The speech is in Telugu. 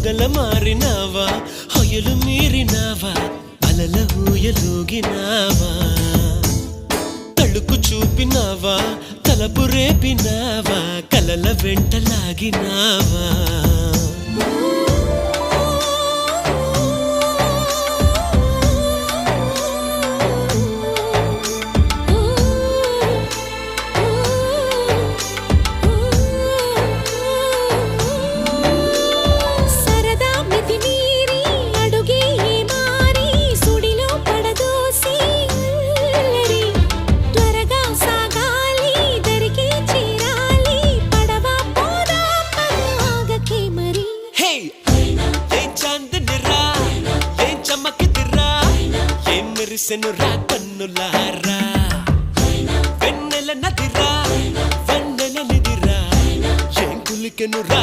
పగల మారినావా హొయలు మీరినావా అలల ఊయలూగినావా తళుకు చూపినావా తలపు రేపినావా కలల వెంటలాగినావా మెరిసెనురా కన్నులారా వెన్నెల నదిరా వెన్నెల నిదిరా ఏం కులికెనురా